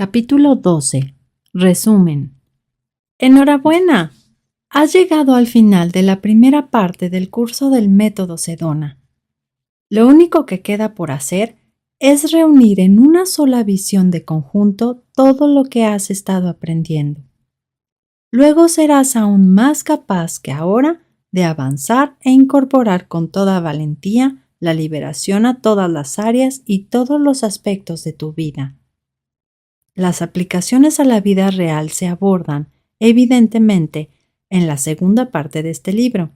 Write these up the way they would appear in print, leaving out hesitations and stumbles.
Capítulo 12. Resumen. Enhorabuena. Has llegado al final de la primera parte del curso del método Sedona. Lo único que queda por hacer es reunir en una sola visión de conjunto todo lo que has estado aprendiendo. Luego serás aún más capaz que ahora de avanzar e incorporar con toda valentía la liberación a todas las áreas y todos los aspectos de tu vida. Las aplicaciones a la vida real se abordan, evidentemente, en la segunda parte de este libro.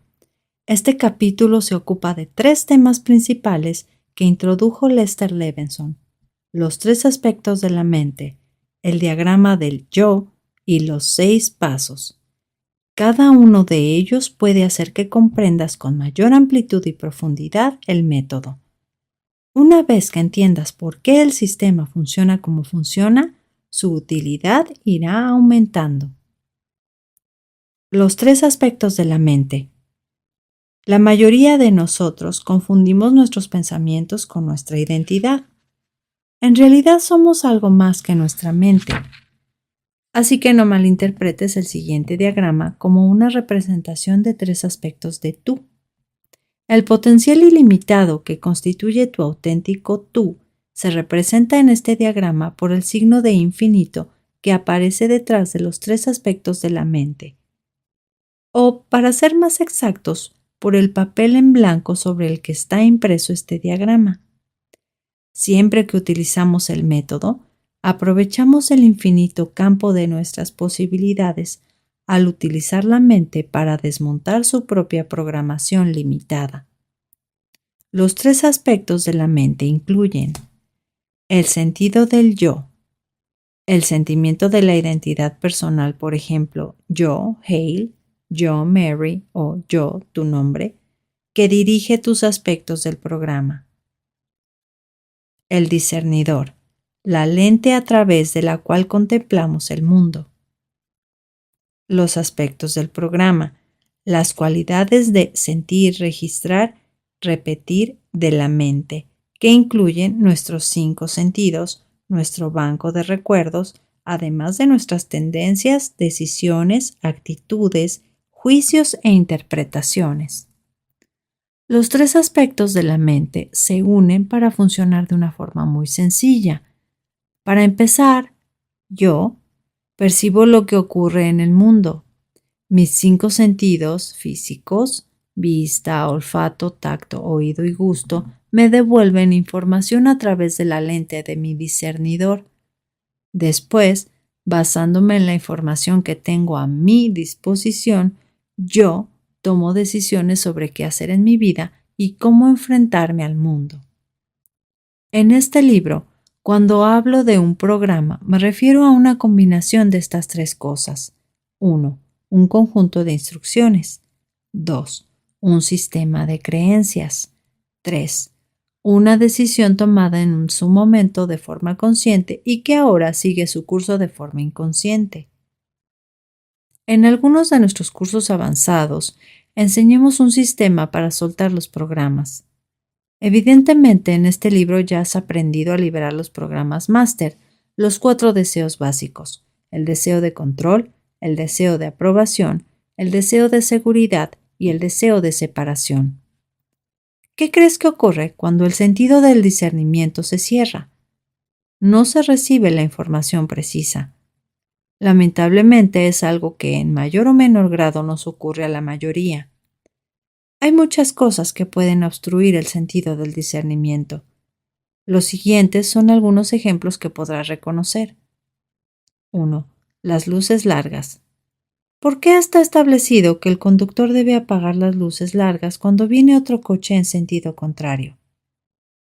Este capítulo se ocupa de 3 temas principales que introdujo Lester Levinson: los 3 aspectos de la mente, el diagrama del yo y los 6 pasos. Cada uno de ellos puede hacer que comprendas con mayor amplitud y profundidad el método. Una vez que entiendas por qué el sistema funciona como funciona, su utilidad irá aumentando. Los 3 aspectos de la mente. La mayoría de nosotros confundimos nuestros pensamientos con nuestra identidad. En realidad somos algo más que nuestra mente. Así que no malinterpretes el siguiente diagrama como una representación de 3 aspectos de tú. El potencial ilimitado que constituye tu auténtico tú se representa en este diagrama por el signo de infinito que aparece detrás de los 3 aspectos de la mente. O, para ser más exactos, por el papel en blanco sobre el que está impreso este diagrama. Siempre que utilizamos el método, aprovechamos el infinito campo de nuestras posibilidades al utilizar la mente para desmontar su propia programación limitada. Los 3 aspectos de la mente incluyen el sentido del yo, el sentimiento de la identidad personal, por ejemplo, yo, Hale, yo, Mary o yo, tu nombre, que dirige tus aspectos del programa. El discernidor, la lente a través de la cual contemplamos el mundo. Los aspectos del programa, las cualidades de sentir, registrar, repetir de la mente, que incluyen nuestros 5 sentidos, nuestro banco de recuerdos, además de nuestras tendencias, decisiones, actitudes, juicios e interpretaciones. Los 3 aspectos de la mente se unen para funcionar de una forma muy sencilla. Para empezar, yo percibo lo que ocurre en el mundo. Mis 5 sentidos físicos, vista, olfato, tacto, oído y gusto, me devuelven información a través de la lente de mi discernidor. Después, basándome en la información que tengo a mi disposición, yo tomo decisiones sobre qué hacer en mi vida y cómo enfrentarme al mundo. En este libro, cuando hablo de un programa, me refiero a una combinación de estas 3 cosas. 1. Un conjunto de instrucciones. 2. Un sistema de creencias. 3. Una decisión tomada en su momento de forma consciente y que ahora sigue su curso de forma inconsciente. En algunos de nuestros cursos avanzados, enseñamos un sistema para soltar los programas. Evidentemente, en este libro ya has aprendido a liberar los programas máster, los 4 deseos básicos: el deseo de control, el deseo de aprobación, el deseo de seguridad y el deseo de separación. ¿Qué crees que ocurre cuando el sentido del discernimiento se cierra? No se recibe la información precisa. Lamentablemente es algo que en mayor o menor grado nos ocurre a la mayoría. Hay muchas cosas que pueden obstruir el sentido del discernimiento. Los siguientes son algunos ejemplos que podrás reconocer. 1. Las luces largas. ¿Por qué está establecido que el conductor debe apagar las luces largas cuando viene otro coche en sentido contrario?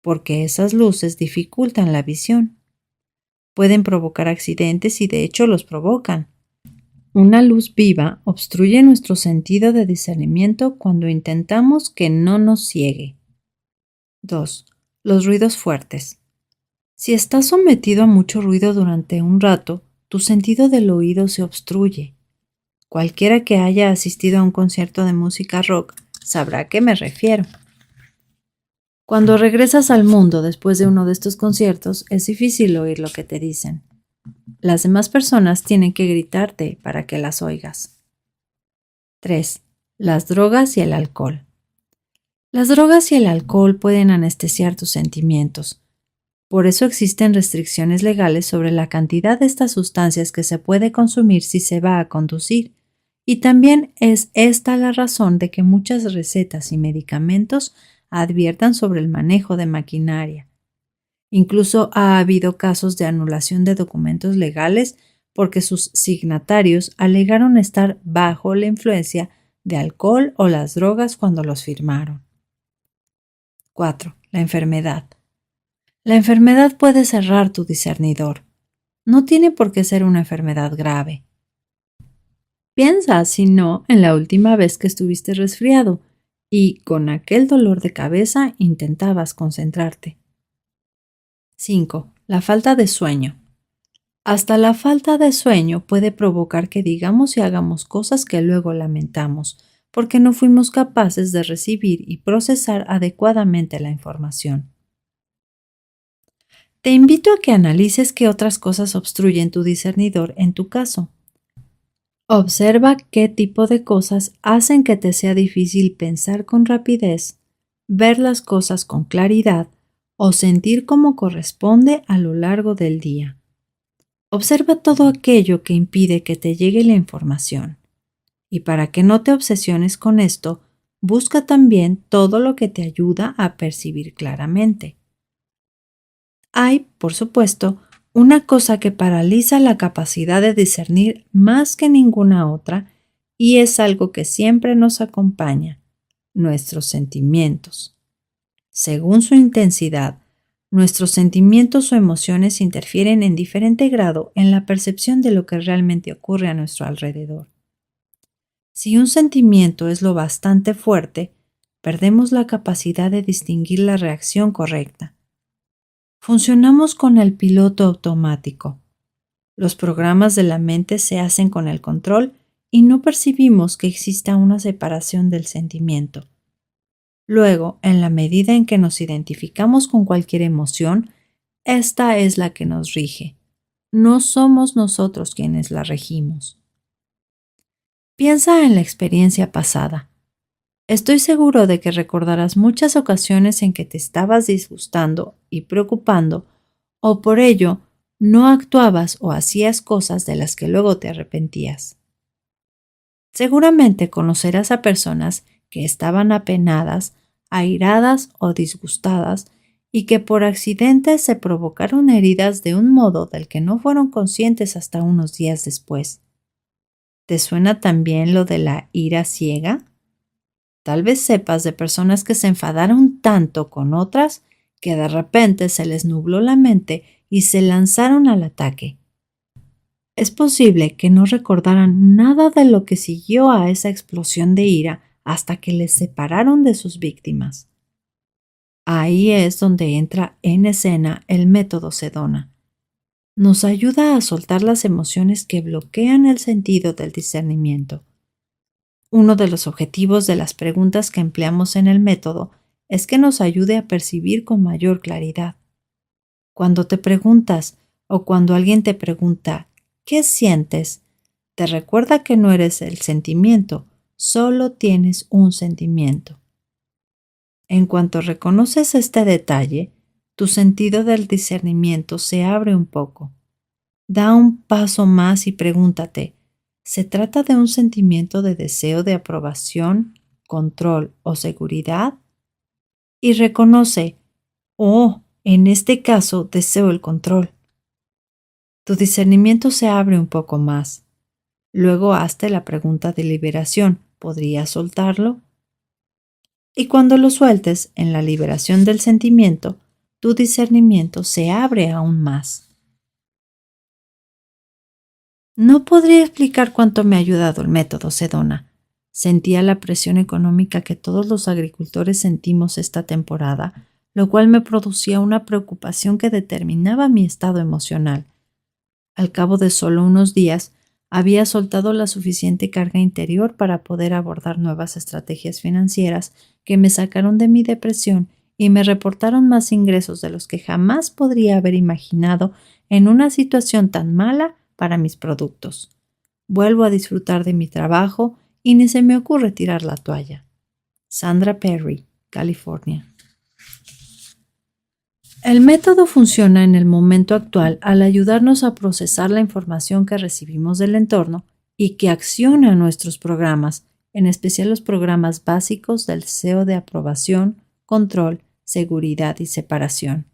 Porque esas luces dificultan la visión. Pueden provocar accidentes y de hecho los provocan. Una luz viva obstruye nuestro sentido de discernimiento cuando intentamos que no nos ciegue. 2. Los ruidos fuertes. Si estás sometido a mucho ruido durante un rato, tu sentido del oído se obstruye. Cualquiera que haya asistido a un concierto de música rock sabrá a qué me refiero. Cuando regresas al mundo después de uno de estos conciertos, es difícil oír lo que te dicen. Las demás personas tienen que gritarte para que las oigas. 3. Las drogas y el alcohol. Las drogas y el alcohol pueden anestesiar tus sentimientos. Por eso existen restricciones legales sobre la cantidad de estas sustancias que se puede consumir si se va a conducir. Y también es esta la razón de que muchas recetas y medicamentos adviertan sobre el manejo de maquinaria. Incluso ha habido casos de anulación de documentos legales porque sus signatarios alegaron estar bajo la influencia de alcohol o las drogas cuando los firmaron. 4. La enfermedad. La enfermedad puede cerrar tu discernidor. No tiene por qué ser una enfermedad grave. Piensa, si no, en la última vez que estuviste resfriado y con aquel dolor de cabeza intentabas concentrarte. 5. La falta de sueño. Hasta la falta de sueño puede provocar que digamos y hagamos cosas que luego lamentamos, porque no fuimos capaces de recibir y procesar adecuadamente la información. Te invito a que analices qué otras cosas obstruyen tu discernidor en tu caso. Observa qué tipo de cosas hacen que te sea difícil pensar con rapidez, ver las cosas con claridad o sentir como corresponde a lo largo del día. Observa todo aquello que impide que te llegue la información. Y para que no te obsesiones con esto, busca también todo lo que te ayuda a percibir claramente. Hay, por supuesto, una cosa que paraliza la capacidad de discernir más que ninguna otra, y es algo que siempre nos acompaña: nuestros sentimientos. Según su intensidad, nuestros sentimientos o emociones interfieren en diferente grado en la percepción de lo que realmente ocurre a nuestro alrededor. Si un sentimiento es lo bastante fuerte, perdemos la capacidad de distinguir la reacción correcta. Funcionamos con el piloto automático. Los programas de la mente se hacen con el control y no percibimos que exista una separación del sentimiento. Luego, en la medida en que nos identificamos con cualquier emoción, esta es la que nos rige. No somos nosotros quienes la regimos. Piensa en la experiencia pasada. Estoy seguro de que recordarás muchas ocasiones en que te estabas disgustando y preocupando, o por ello no actuabas o hacías cosas de las que luego te arrepentías. Seguramente conocerás a personas que estaban apenadas, airadas o disgustadas y que por accidente se provocaron heridas de un modo del que no fueron conscientes hasta unos días después. ¿Te suena también lo de la ira ciega? Tal vez sepas de personas que se enfadaron tanto con otras que de repente se les nubló la mente y se lanzaron al ataque. Es posible que no recordaran nada de lo que siguió a esa explosión de ira hasta que les separaron de sus víctimas. Ahí es donde entra en escena el método Sedona. Nos ayuda a soltar las emociones que bloquean el sentido del discernimiento. Uno de los objetivos de las preguntas que empleamos en el método es que nos ayude a percibir con mayor claridad. Cuando te preguntas o cuando alguien te pregunta ¿qué sientes?, te recuerda que no eres el sentimiento, solo tienes un sentimiento. En cuanto reconoces este detalle, tu sentido del discernimiento se abre un poco. Da un paso más y pregúntate, ¿se trata de un sentimiento de deseo de aprobación, control o seguridad? Y reconoce, en este caso deseo el control. Tu discernimiento se abre un poco más. Luego hazte la pregunta de liberación, ¿podrías soltarlo? Y cuando lo sueltes en la liberación del sentimiento, tu discernimiento se abre aún más. No podría explicar cuánto me ha ayudado el método Sedona. Sentía la presión económica que todos los agricultores sentimos esta temporada, lo cual me producía una preocupación que determinaba mi estado emocional. Al cabo de solo unos días, había soltado la suficiente carga interior para poder abordar nuevas estrategias financieras que me sacaron de mi depresión y me reportaron más ingresos de los que jamás podría haber imaginado en una situación tan mala para mis productos. Vuelvo a disfrutar de mi trabajo y ni se me ocurre tirar la toalla. Sandra Perry, California. El método funciona en el momento actual al ayudarnos a procesar la información que recibimos del entorno y que acciona nuestros programas, en especial los programas básicos del deseo de aprobación, control, seguridad y separación.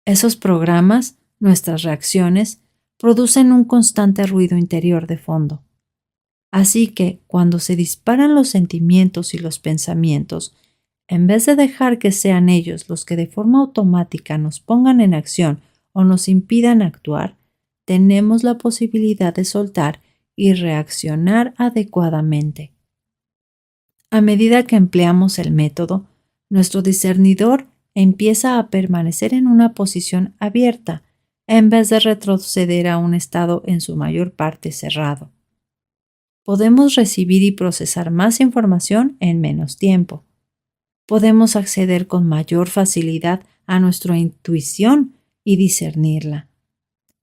Esos programas, nuestras reacciones, producen un constante ruido interior de fondo. Así que, cuando se disparan los sentimientos y los pensamientos, en vez de dejar que sean ellos los que de forma automática nos pongan en acción o nos impidan actuar, tenemos la posibilidad de soltar y reaccionar adecuadamente. A medida que empleamos el método, nuestro discernidor empieza a permanecer en una posición abierta, en vez de retroceder a un estado en su mayor parte cerrado. Podemos recibir y procesar más información en menos tiempo. Podemos acceder con mayor facilidad a nuestra intuición y discernirla.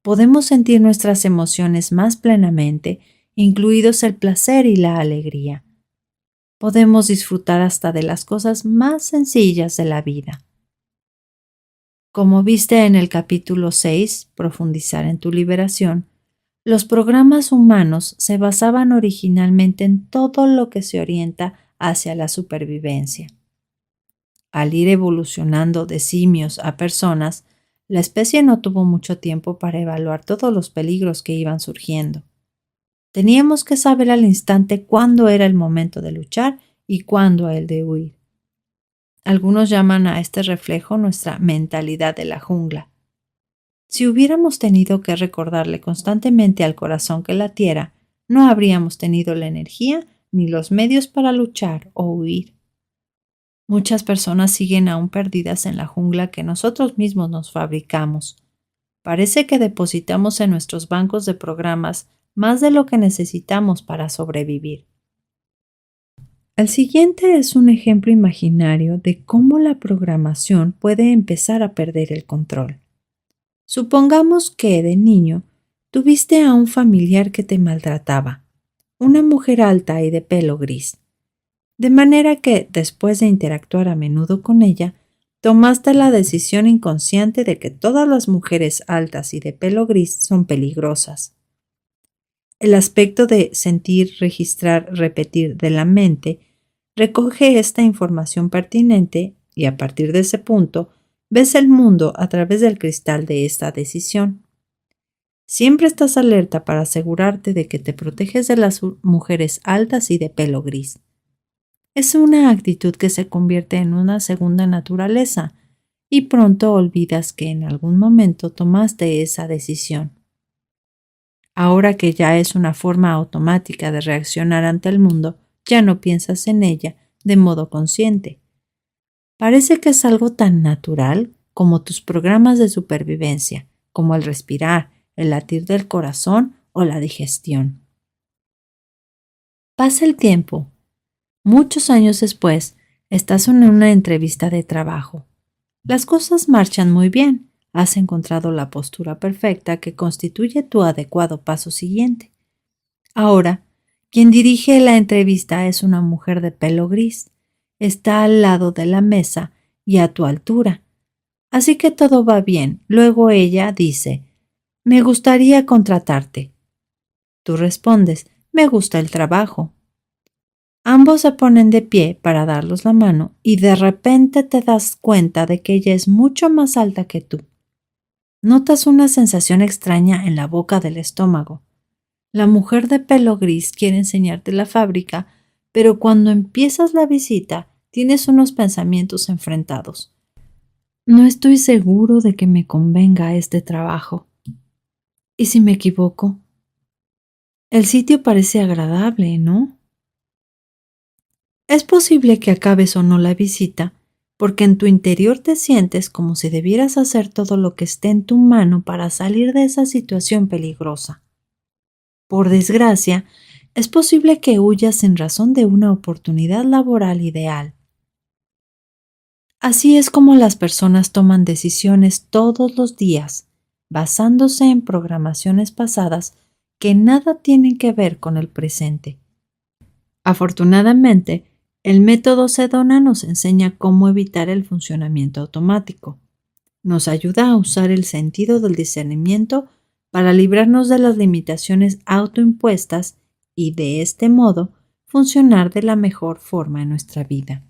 Podemos sentir nuestras emociones más plenamente, incluidos el placer y la alegría. Podemos disfrutar hasta de las cosas más sencillas de la vida. Como viste en el capítulo 6, Profundizar en tu liberación, los programas humanos se basaban originalmente en todo lo que se orienta hacia la supervivencia. Al ir evolucionando de simios a personas, la especie no tuvo mucho tiempo para evaluar todos los peligros que iban surgiendo. Teníamos que saber al instante cuándo era el momento de luchar y cuándo el de huir. Algunos llaman a este reflejo nuestra mentalidad de la jungla. Si hubiéramos tenido que recordarle constantemente al corazón que latiera, no habríamos tenido la energía ni los medios para luchar o huir. Muchas personas siguen aún perdidas en la jungla que nosotros mismos nos fabricamos. Parece que depositamos en nuestros bancos de programas más de lo que necesitamos para sobrevivir. El siguiente es un ejemplo imaginario de cómo la programación puede empezar a perder el control. Supongamos que, de niño, tuviste a un familiar que te maltrataba, una mujer alta y de pelo gris. De manera que, después de interactuar a menudo con ella, tomaste la decisión inconsciente de que todas las mujeres altas y de pelo gris son peligrosas. El aspecto de sentir, registrar, repetir de la mente recoge esta información pertinente y a partir de ese punto ves el mundo a través del cristal de esta decisión. Siempre estás alerta para asegurarte de que te proteges de las mujeres altas y de pelo gris. Es una actitud que se convierte en una segunda naturaleza y pronto olvidas que en algún momento tomaste esa decisión. Ahora que ya es una forma automática de reaccionar ante el mundo, ya no piensas en ella de modo consciente. Parece que es algo tan natural como tus programas de supervivencia, como el respirar, el latir del corazón o la digestión. Pasa el tiempo. Muchos años después, estás en una entrevista de trabajo. Las cosas marchan muy bien. Has encontrado la postura perfecta que constituye tu adecuado paso siguiente. Ahora, quien dirige la entrevista es una mujer de pelo gris. Está al lado de la mesa y a tu altura. Así que todo va bien. Luego ella dice, «Me gustaría contratarte». Tú respondes, «Me gusta el trabajo». Ambos se ponen de pie para darlos la mano y de repente te das cuenta de que ella es mucho más alta que tú. Notas una sensación extraña en la boca del estómago. La mujer de pelo gris quiere enseñarte la fábrica, pero cuando empiezas la visita tienes unos pensamientos enfrentados. No estoy seguro de que me convenga este trabajo. ¿Y si me equivoco? El sitio parece agradable, ¿no? Es posible que acabes o no la visita, porque en tu interior te sientes como si debieras hacer todo lo que esté en tu mano para salir de esa situación peligrosa. Por desgracia, es posible que huyas en razón de una oportunidad laboral ideal. Así es como las personas toman decisiones todos los días, basándose en programaciones pasadas que nada tienen que ver con el presente. Afortunadamente, el método Sedona nos enseña cómo evitar el funcionamiento automático. Nos ayuda a usar el sentido del discernimiento para librarnos de las limitaciones autoimpuestas y de este modo funcionar de la mejor forma en nuestra vida.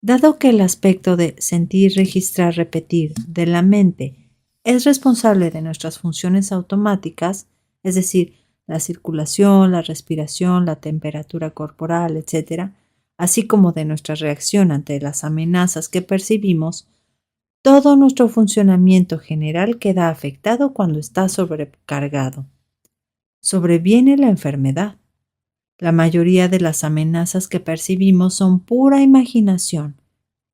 Dado que el aspecto de sentir, registrar, repetir de la mente es responsable de nuestras funciones automáticas, es decir, la circulación, la respiración, la temperatura corporal, etc., así como de nuestra reacción ante las amenazas que percibimos, todo nuestro funcionamiento general queda afectado cuando está sobrecargado. Sobreviene la enfermedad. La mayoría de las amenazas que percibimos son pura imaginación.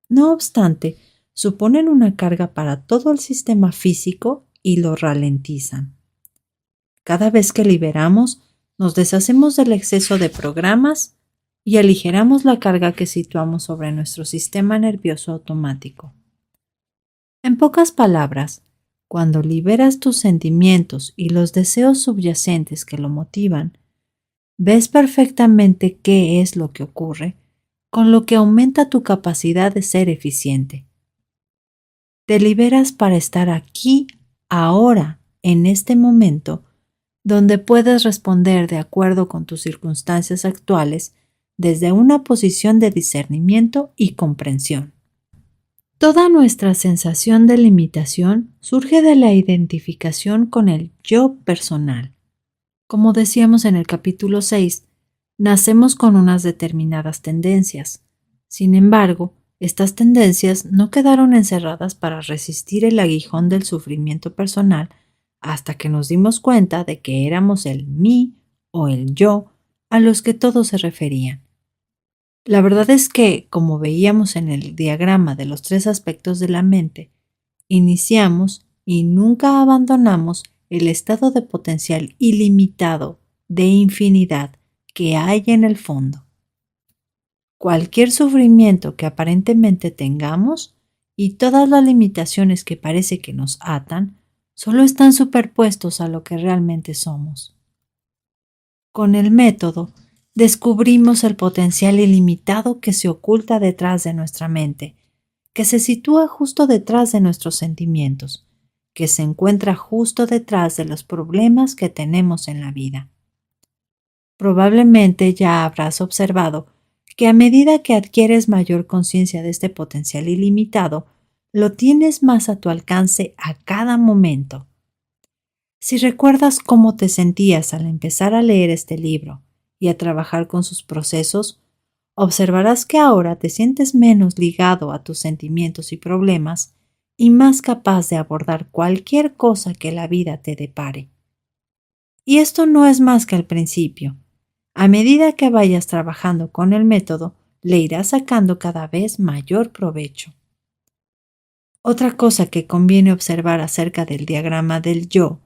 No obstante, suponen una carga para todo el sistema físico y lo ralentizan. Cada vez que liberamos, nos deshacemos del exceso de programas y aligeramos la carga que situamos sobre nuestro sistema nervioso automático. En pocas palabras, cuando liberas tus sentimientos y los deseos subyacentes que lo motivan, ves perfectamente qué es lo que ocurre, con lo que aumenta tu capacidad de ser eficiente. Te liberas para estar aquí, ahora, en este momento, donde puedes responder de acuerdo con tus circunstancias actuales desde una posición de discernimiento y comprensión. Toda nuestra sensación de limitación surge de la identificación con el yo personal. Como decíamos en el capítulo 6, nacemos con unas determinadas tendencias. Sin embargo, estas tendencias no quedaron encerradas para resistir el aguijón del sufrimiento personal hasta que nos dimos cuenta de que éramos el mí o el yo a los que todos se referían. La verdad es que, como veíamos en el diagrama de los 3 aspectos de la mente, iniciamos y nunca abandonamos el estado de potencial ilimitado de infinidad que hay en el fondo. Cualquier sufrimiento que aparentemente tengamos y todas las limitaciones que parece que nos atan solo están superpuestos a lo que realmente somos. Con el método, descubrimos el potencial ilimitado que se oculta detrás de nuestra mente, que se sitúa justo detrás de nuestros sentimientos, que se encuentra justo detrás de los problemas que tenemos en la vida. Probablemente ya habrás observado que a medida que adquieres mayor conciencia de este potencial ilimitado, lo tienes más a tu alcance a cada momento. Si recuerdas cómo te sentías al empezar a leer este libro y a trabajar con sus procesos, observarás que ahora te sientes menos ligado a tus sentimientos y problemas y más capaz de abordar cualquier cosa que la vida te depare. Y esto no es más que el principio. A medida que vayas trabajando con el método, le irás sacando cada vez mayor provecho. Otra cosa que conviene observar acerca del diagrama del yo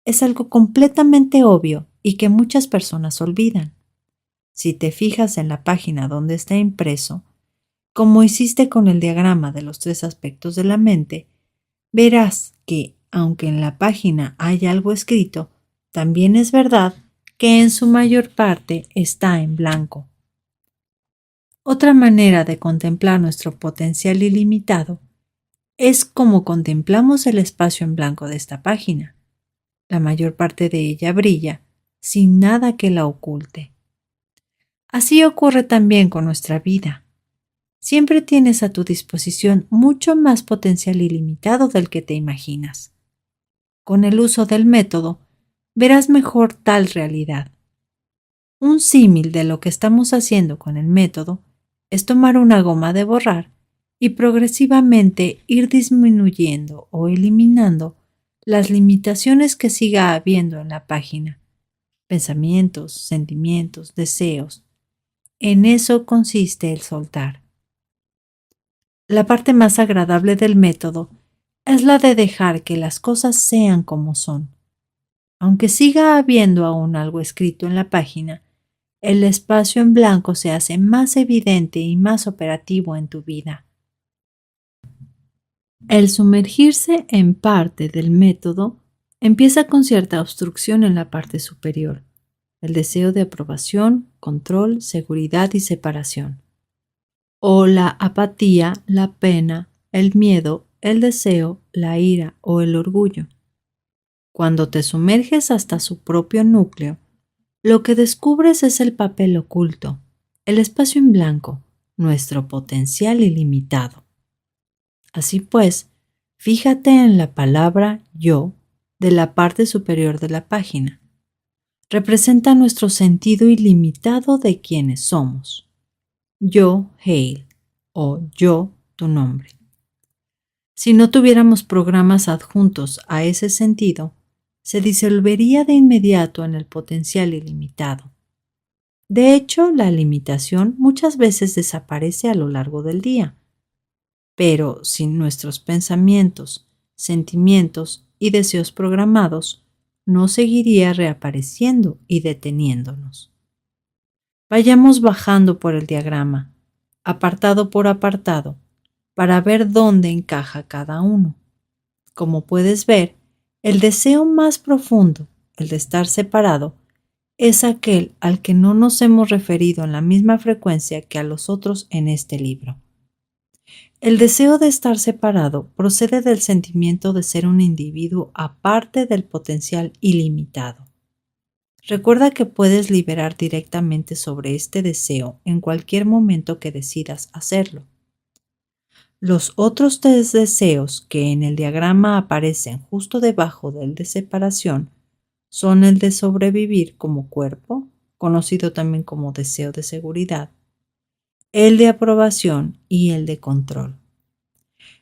es algo completamente obvio y que muchas personas olvidan. Si te fijas en la página donde está impreso, como hiciste con el diagrama de los 3 aspectos de la mente, verás que, aunque en la página hay algo escrito, también es verdad que en su mayor parte está en blanco. Otra manera de contemplar nuestro potencial ilimitado es como contemplamos el espacio en blanco de esta página. La mayor parte de ella brilla, sin nada que la oculte. Así ocurre también con nuestra vida. Siempre tienes a tu disposición mucho más potencial ilimitado del que te imaginas. Con el uso del método, verás mejor tal realidad. Un símil de lo que estamos haciendo con el método es tomar una goma de borrar y progresivamente ir disminuyendo o eliminando las limitaciones que siga habiendo en la página. Pensamientos, sentimientos, deseos. En eso consiste el soltar. La parte más agradable del método es la de dejar que las cosas sean como son. Aunque siga habiendo aún algo escrito en la página, el espacio en blanco se hace más evidente y más operativo en tu vida. El sumergirse en parte del método empieza con cierta obstrucción en la parte superior, el deseo de aprobación, control, seguridad y separación, o la apatía, la pena, el miedo, el deseo, la ira o el orgullo. Cuando te sumerges hasta su propio núcleo, lo que descubres es el papel oculto, el espacio en blanco, nuestro potencial ilimitado. Así pues, fíjate en la palabra yo de la parte superior de la página. Representa nuestro sentido ilimitado de quienes somos. Yo, Hale, o yo, tu nombre. Si no tuviéramos programas adjuntos a ese sentido, se disolvería de inmediato en el potencial ilimitado. De hecho, la limitación muchas veces desaparece a lo largo del día. Pero sin nuestros pensamientos, sentimientos y deseos programados, no seguiría reapareciendo y deteniéndonos. Vayamos bajando por el diagrama, apartado por apartado, para ver dónde encaja cada uno. Como puedes ver, el deseo más profundo, el de estar separado, es aquel al que no nos hemos referido en la misma frecuencia que a los otros en este libro. El deseo de estar separado procede del sentimiento de ser un individuo aparte del potencial ilimitado. Recuerda que puedes liberar directamente sobre este deseo en cualquier momento que decidas hacerlo. Los otros tres deseos que en el diagrama aparecen justo debajo del de separación son el de sobrevivir como cuerpo, conocido también como deseo de seguridad, el de aprobación y el de control.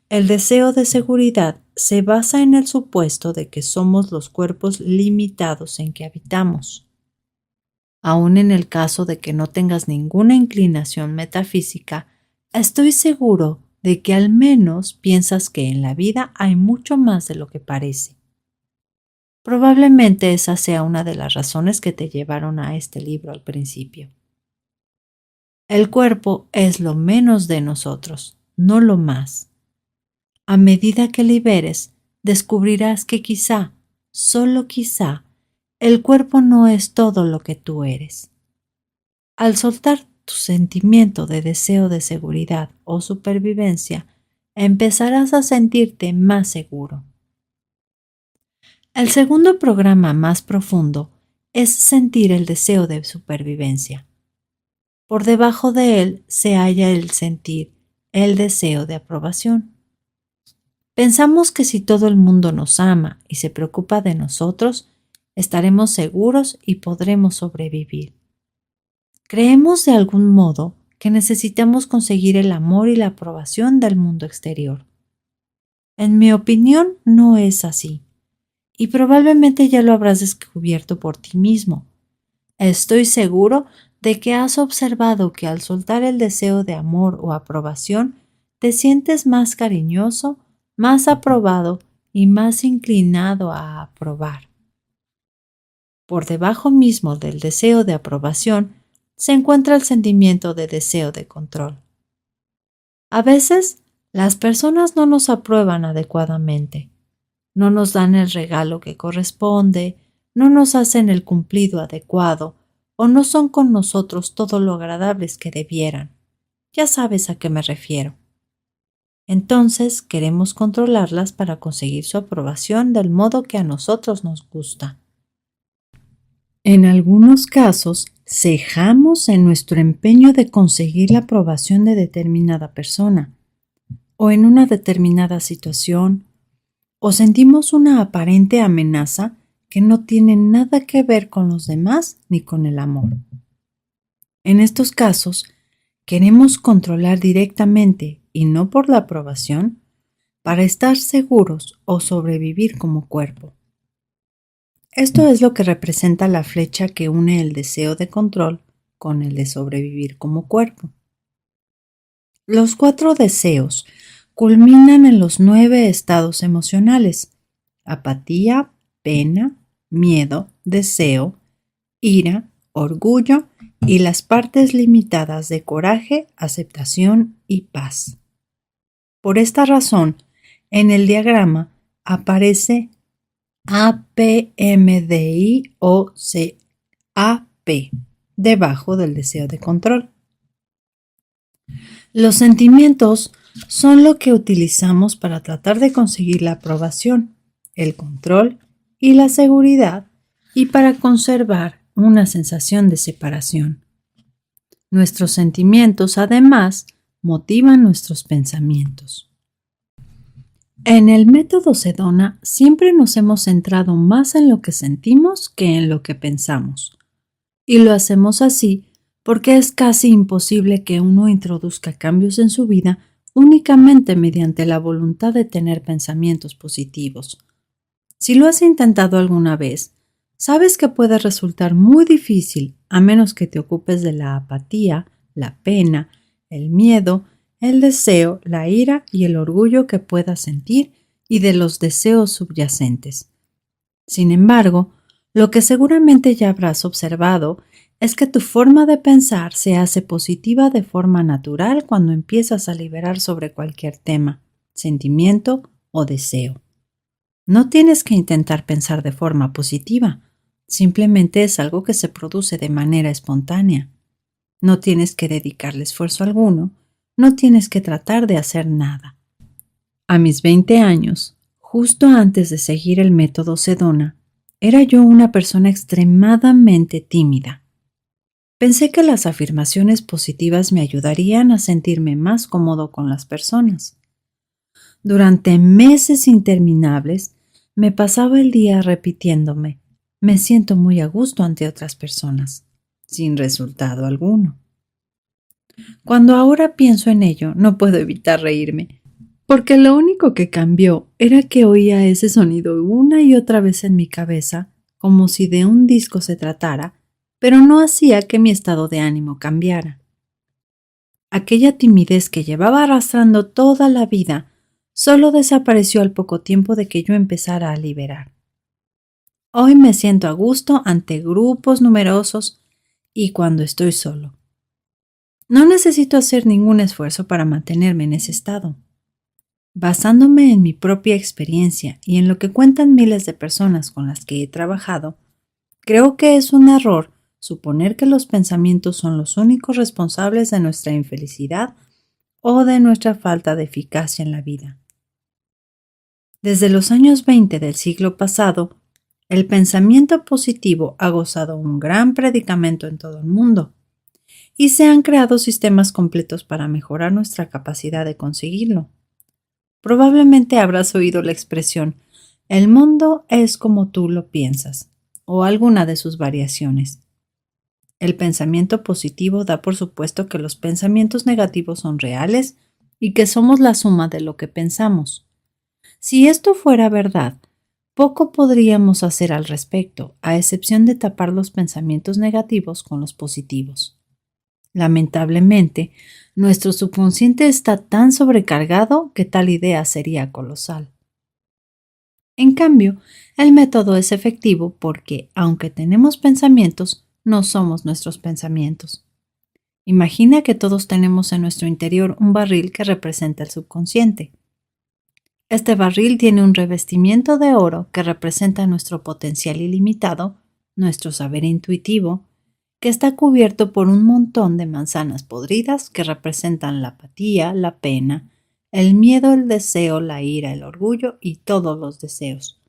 El deseo de seguridad se basa en el supuesto de que somos los cuerpos limitados en que habitamos. Aun en el caso de que no tengas ninguna inclinación metafísica, estoy seguro de que al menos piensas que en la vida hay mucho más de lo que parece. Probablemente esa sea una de las razones que te llevaron a este libro al principio. El cuerpo es lo menos de nosotros, no lo más. A medida que liberes, descubrirás que quizá, solo quizá, el cuerpo no es todo lo que tú eres. Al soltar tu sentimiento de deseo de seguridad o supervivencia, empezarás a sentirte más seguro. El segundo programa más profundo es sentir el deseo de supervivencia. Por debajo de él se halla el sentir el deseo de aprobación. Pensamos que si todo el mundo nos ama y se preocupa de nosotros, estaremos seguros y podremos sobrevivir. Creemos de algún modo que necesitamos conseguir el amor y la aprobación del mundo exterior. En mi opinión, no es así, y probablemente ya lo habrás descubierto por ti mismo. Estoy seguro de que has observado que al soltar el deseo de amor o aprobación, te sientes más cariñoso, más aprobado y más inclinado a aprobar. Por debajo mismo del deseo de aprobación se encuentra el sentimiento de deseo de control. A veces, las personas no nos aprueban adecuadamente, no nos dan el regalo que corresponde, no nos hacen el cumplido adecuado o no son con nosotros todo lo agradables que debieran. Ya sabes a qué me refiero. Entonces queremos controlarlas para conseguir su aprobación del modo que a nosotros nos gusta. En algunos casos, cejamos en nuestro empeño de conseguir la aprobación de determinada persona, o en una determinada situación, o sentimos una aparente amenaza que no tiene nada que ver con los demás ni con el amor. En estos casos, queremos controlar directamente y no por la aprobación para estar seguros o sobrevivir como cuerpo. Esto es lo que representa la flecha que une el deseo de control con el de sobrevivir como cuerpo. Los 4 deseos culminan en los 9 estados emocionales: apatía, pena, miedo, deseo, ira, orgullo y las partes limitadas de coraje, aceptación y paz. Por esta razón, En el diagrama aparece APMDIOCAP debajo del deseo de control. Los sentimientos son lo que utilizamos para tratar de conseguir la aprobación, el control y la seguridad, y para conservar una sensación de separación. Nuestros sentimientos, además, motivan nuestros pensamientos. En el método Sedona siempre nos hemos centrado más en lo que sentimos que en lo que pensamos. Y lo hacemos así porque es casi imposible que uno introduzca cambios en su vida únicamente mediante la voluntad de tener pensamientos positivos. Si lo has intentado alguna vez, sabes que puede resultar muy difícil a menos que te ocupes de la apatía, la pena, el miedo, el deseo, la ira y el orgullo que puedas sentir y de los deseos subyacentes. Sin embargo, lo que seguramente ya habrás observado es que tu forma de pensar se hace positiva de forma natural cuando empiezas a liberar sobre cualquier tema, sentimiento o deseo. No tienes que intentar pensar de forma positiva, simplemente es algo que se produce de manera espontánea. No tienes que dedicarle esfuerzo alguno, no tienes que tratar de hacer nada. A mis 20 años, justo antes de seguir el método Sedona, era yo una persona extremadamente tímida. Pensé que las afirmaciones positivas me ayudarían a sentirme más cómodo con las personas. Durante meses interminables me pasaba el día repitiéndome, me siento muy a gusto ante otras personas, sin resultado alguno. Cuando ahora pienso en ello, no puedo evitar reírme, porque lo único que cambió era que oía ese sonido una y otra vez en mi cabeza, como si de un disco se tratara, pero no hacía que mi estado de ánimo cambiara. Aquella timidez que llevaba arrastrando toda la vida solo desapareció al poco tiempo de que yo empezara a liberar. Hoy me siento a gusto ante grupos numerosos y cuando estoy solo. No necesito hacer ningún esfuerzo para mantenerme en ese estado. Basándome en mi propia experiencia y en lo que cuentan miles de personas con las que he trabajado, creo que es un error suponer que los pensamientos son los únicos responsables de nuestra infelicidad o de nuestra falta de eficacia en la vida. Desde los años 20 del siglo pasado, el pensamiento positivo ha gozado un gran predicamento en todo el mundo y se han creado sistemas completos para mejorar nuestra capacidad de conseguirlo. Probablemente habrás oído la expresión «el mundo es como tú lo piensas» o alguna de sus variaciones. El pensamiento positivo da por supuesto que los pensamientos negativos son reales y que somos la suma de lo que pensamos. Si esto fuera verdad, poco podríamos hacer al respecto, a excepción de tapar los pensamientos negativos con los positivos. Lamentablemente, nuestro subconsciente está tan sobrecargado que tal idea sería colosal. En cambio, el método es efectivo porque, aunque tenemos pensamientos, no somos nuestros pensamientos. Imagina que todos tenemos en nuestro interior un barril que representa el subconsciente. Este barril tiene un revestimiento de oro que representa nuestro potencial ilimitado, nuestro saber intuitivo, que está cubierto por un montón de manzanas podridas que representan la apatía, la pena, el miedo, el deseo, la ira, el orgullo y todos los deseos.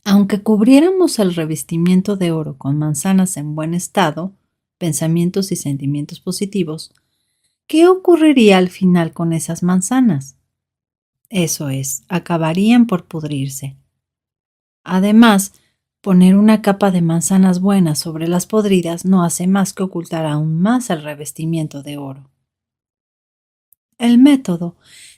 Aunque cubriéramos el revestimiento de oro con manzanas en buen estado, pensamientos y sentimientos positivos, ¿qué ocurriría al final con esas manzanas? Eso es, acabarían por pudrirse. Además, poner una capa de manzanas buenas sobre las podridas no hace más que ocultar aún más el revestimiento de oro. El método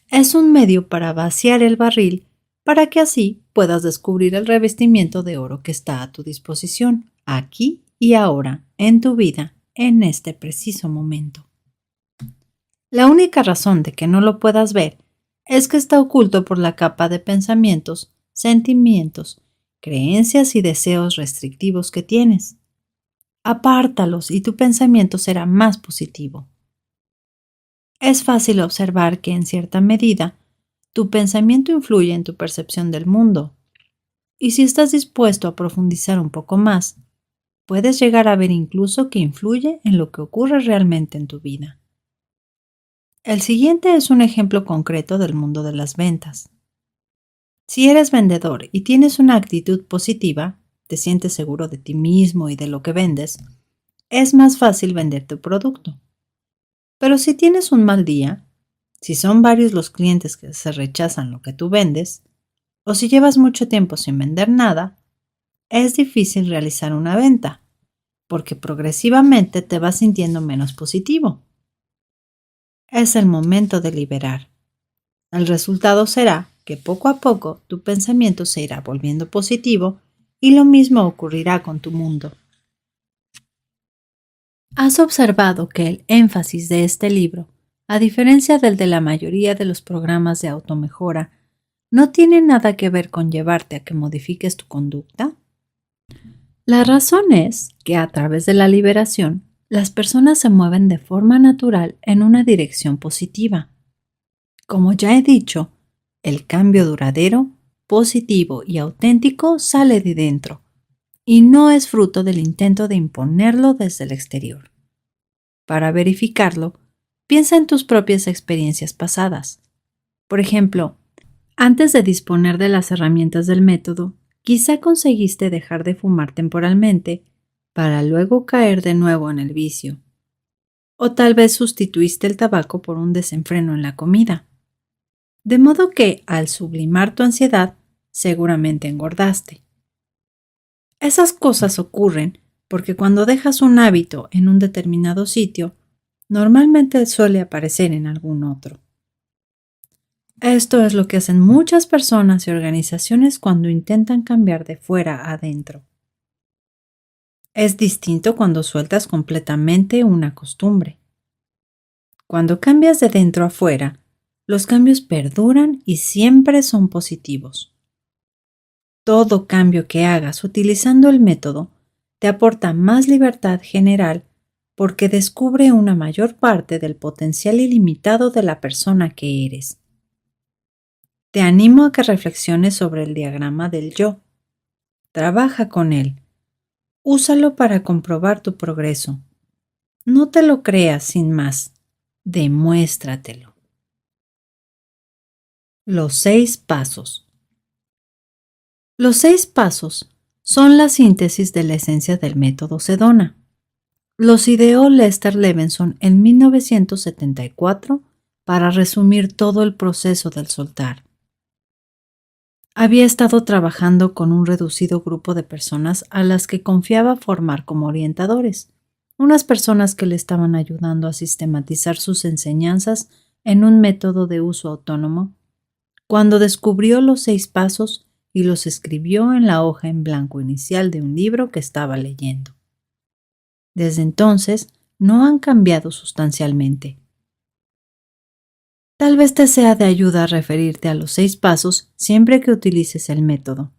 es un medio para vaciar el barril para que así puedas descubrir el revestimiento de oro que está a tu disposición, aquí y ahora, en tu vida, en este preciso momento. La única razón de que no lo puedas ver es que está oculto por la capa de pensamientos, sentimientos, creencias y deseos restrictivos que tienes. Apártalos y tu pensamiento será más positivo. Es fácil observar que, en cierta medida, Tu pensamiento influye en tu percepción del mundo. Y si estás dispuesto a profundizar un poco más, puedes llegar a ver incluso que influye en lo que ocurre realmente en tu vida. El siguiente es un ejemplo concreto del mundo de las ventas. Si eres vendedor y tienes una actitud positiva, te sientes seguro de ti mismo y de lo que vendes, es más fácil vender tu producto. Pero si tienes un mal día, si son varios los clientes que se rechazan lo que tú vendes, o si llevas mucho tiempo sin vender nada, es difícil realizar una venta, porque progresivamente te vas sintiendo menos positivo. Es el momento de liberar. El resultado será que poco a poco tu pensamiento se irá volviendo positivo y lo mismo ocurrirá con tu mundo. ¿Has observado que el énfasis de este libro, a diferencia del de la mayoría de los programas de automejora, no tiene nada que ver con llevarte a que modifiques tu conducta? La razón es que a través de la liberación, las personas se mueven de forma natural en una dirección positiva. Como ya he dicho, el cambio duradero, positivo y auténtico sale de dentro y no es fruto del intento de imponerlo desde el exterior. Para verificarlo, piensa en tus propias experiencias pasadas. Por ejemplo, antes de disponer de las herramientas del método, quizá conseguiste dejar de fumar temporalmente para luego caer de nuevo en el vicio. O tal vez sustituiste el tabaco por un desenfreno en la comida. De modo que, al sublimar tu ansiedad, seguramente engordaste. Esas cosas ocurren porque cuando dejas un hábito en un determinado sitio, normalmente suele aparecer en algún otro. Esto es lo que hacen muchas personas y organizaciones cuando intentan cambiar de fuera a adentro. Es distinto cuando sueltas completamente una costumbre. Cuando cambias de dentro a fuera, los cambios perduran y siempre son positivos. Todo cambio que hagas utilizando el método te aporta más libertad general porque descubre una mayor parte del potencial ilimitado de la persona que eres. Te animo a que reflexiones sobre el diagrama del yo. Trabaja con él. Úsalo para comprobar tu progreso. No te lo creas sin más. Demuéstratelo. Los 6 pasos. Los 6 pasos son la síntesis de la esencia del método Sedona. Los ideó Lester Levinson en 1974 para resumir todo el proceso del soltar. Había estado trabajando con un reducido grupo de personas a las que confiaba formar como orientadores, unas personas que le estaban ayudando a sistematizar sus enseñanzas en un método de uso autónomo, cuando descubrió los 6 pasos y los escribió en la hoja en blanco inicial de un libro que estaba leyendo. Desde entonces, no han cambiado sustancialmente. Tal vez te sea de ayuda referirte a los 6 pasos siempre que utilices el método.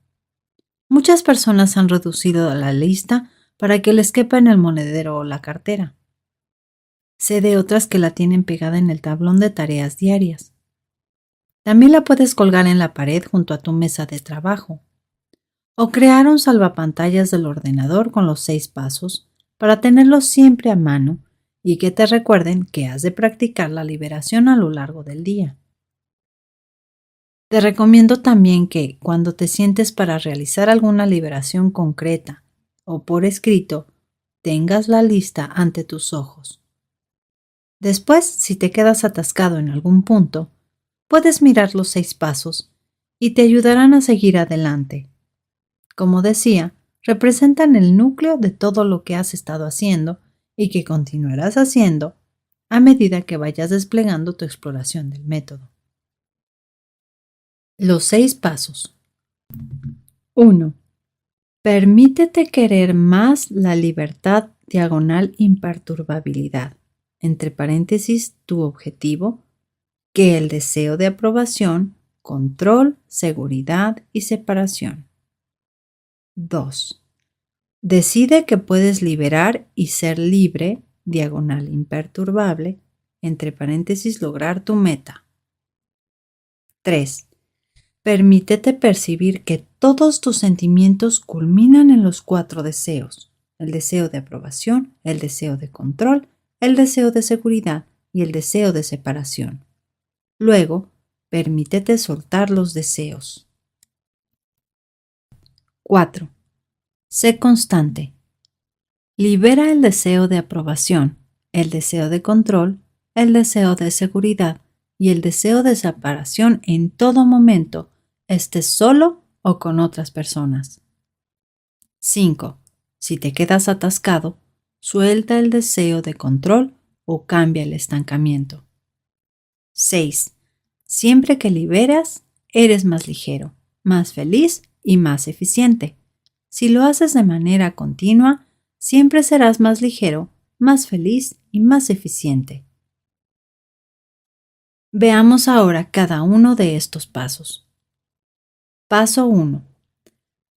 Muchas personas han reducido la lista para que les quepa en el monedero o la cartera. Sé de otras que la tienen pegada en el tablón de tareas diarias. También la puedes colgar en la pared junto a tu mesa de trabajo. O crear un salvapantallas del ordenador con los 6 pasos para tenerlos siempre a mano y que te recuerden que has de practicar la liberación a lo largo del día. Te recomiendo también que, cuando te sientes para realizar alguna liberación concreta o por escrito, tengas la lista ante tus ojos. Después, si te quedas atascado en algún punto, puedes mirar los 6 pasos y te ayudarán a seguir adelante. Como decía, representan el núcleo de todo lo que has estado haciendo y que continuarás haciendo a medida que vayas desplegando tu exploración del método. Los 6 pasos. 1. Permítete querer más la libertad /imperturbabilidad, entre paréntesis tu objetivo, que el deseo de aprobación, control, seguridad y separación. 2. Decide que puedes liberar y ser libre, /imperturbable, entre paréntesis lograr tu meta. 3. Permítete percibir que todos tus sentimientos culminan en los 4 deseos: el deseo de aprobación, el deseo de control, el deseo de seguridad y el deseo de separación. Luego, permítete soltar los deseos. 4. Sé constante. Libera el deseo de aprobación, el deseo de control, el deseo de seguridad y el deseo de separación en todo momento, estés solo o con otras personas. 5. Si te quedas atascado, suelta el deseo de control o cambia el estancamiento. 6. Siempre que liberas, eres más ligero, más feliz y más eficiente. Si lo haces de manera continua, siempre serás más ligero, más feliz y más eficiente. Veamos ahora cada uno de estos pasos. Paso 1.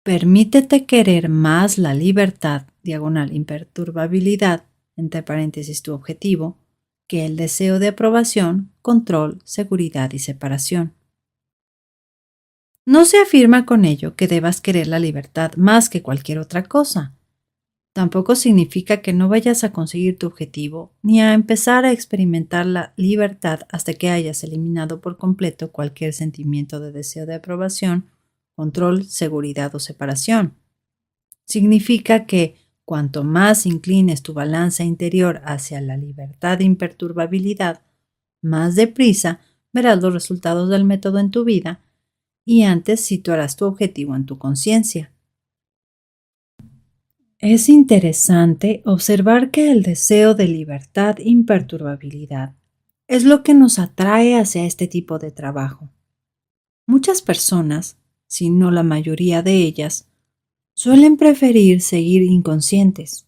Permítete querer más la libertad, imperturbabilidad, entre paréntesis tu objetivo, que el deseo de aprobación, control, seguridad y separación. No se afirma con ello que debas querer la libertad más que cualquier otra cosa. Tampoco significa que no vayas a conseguir tu objetivo ni a empezar a experimentar la libertad hasta que hayas eliminado por completo cualquier sentimiento de deseo de aprobación, control, seguridad o separación. Significa que cuanto más inclines tu balanza interior hacia la libertad e imperturbabilidad, más deprisa verás los resultados del método en tu vida y antes situarás tu objetivo en tu conciencia. Es interesante observar que el deseo de libertad e imperturbabilidad es lo que nos atrae hacia este tipo de trabajo. Muchas personas, si no la mayoría de ellas, suelen preferir seguir inconscientes.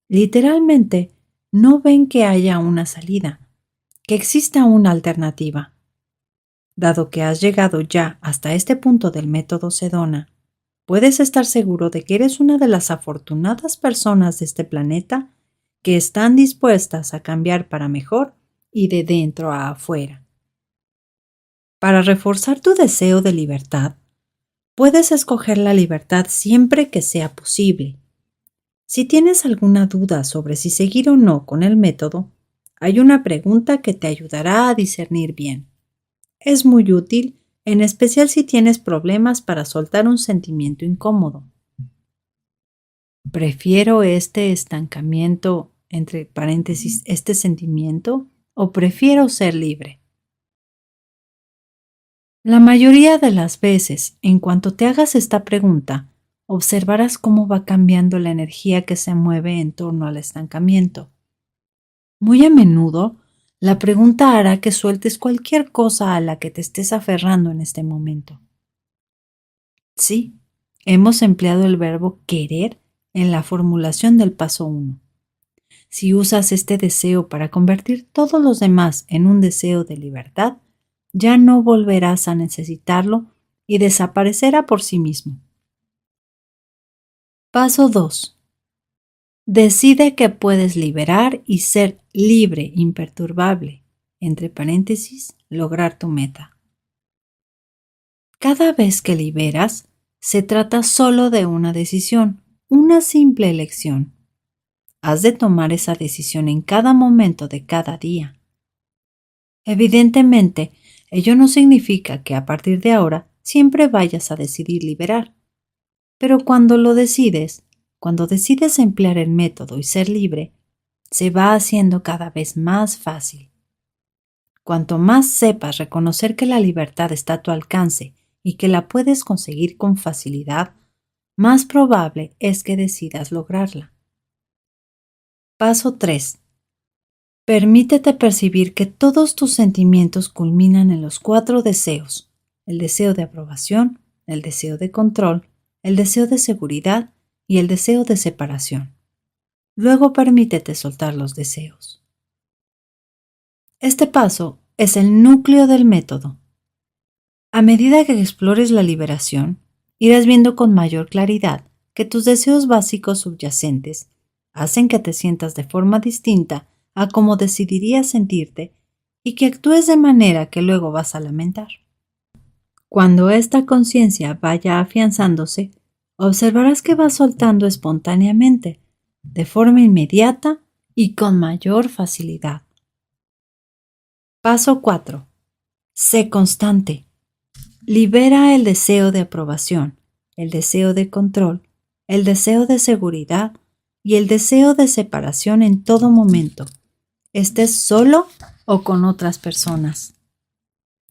Literalmente, no ven que haya una salida, que exista una alternativa. Dado que has llegado ya hasta este punto del método Sedona, puedes estar seguro de que eres una de las afortunadas personas de este planeta que están dispuestas a cambiar para mejor y de dentro a afuera. Para reforzar tu deseo de libertad, puedes escoger la libertad siempre que sea posible. Si tienes alguna duda sobre si seguir o no con el método, hay una pregunta que te ayudará a discernir bien. Es muy útil, en especial si tienes problemas para soltar un sentimiento incómodo. ¿Prefiero este estancamiento, entre paréntesis, este sentimiento, o prefiero ser libre? La mayoría de las veces, en cuanto te hagas esta pregunta, observarás cómo va cambiando la energía que se mueve en torno al estancamiento. Muy a menudo, la pregunta hará que sueltes cualquier cosa a la que te estés aferrando en este momento. Sí, hemos empleado el verbo querer en la formulación del paso 1. Si usas este deseo para convertir todos los demás en un deseo de libertad, ya no volverás a necesitarlo y desaparecerá por sí mismo. Paso 2. Decide que puedes liberar y ser libre, imperturbable, entre paréntesis, lograr tu meta. Cada vez que liberas, se trata solo de una decisión, una simple elección. Has de tomar esa decisión en cada momento de cada día. Evidentemente, ello no significa que a partir de ahora siempre vayas a decidir liberar. Pero cuando decides emplear el método y ser libre, se va haciendo cada vez más fácil. Cuanto más sepas reconocer que la libertad está a tu alcance y que la puedes conseguir con facilidad, más probable es que decidas lograrla. Paso 3. Permítete percibir que todos tus sentimientos culminan en los 4 deseos: el deseo de aprobación, el deseo de control, el deseo de seguridad y el deseo de separación. Luego permítete soltar los deseos. Este paso es el núcleo del método. A medida que explores la liberación, irás viendo con mayor claridad que tus deseos básicos subyacentes hacen que te sientas de forma distinta a cómo decidirías sentirte y que actúes de manera que luego vas a lamentar. Cuando esta conciencia vaya afianzándose, observarás que va soltando espontáneamente, de forma inmediata y con mayor facilidad. Paso 4. Sé constante. Libera el deseo de aprobación, el deseo de control, el deseo de seguridad y el deseo de separación en todo momento, estés solo o con otras personas.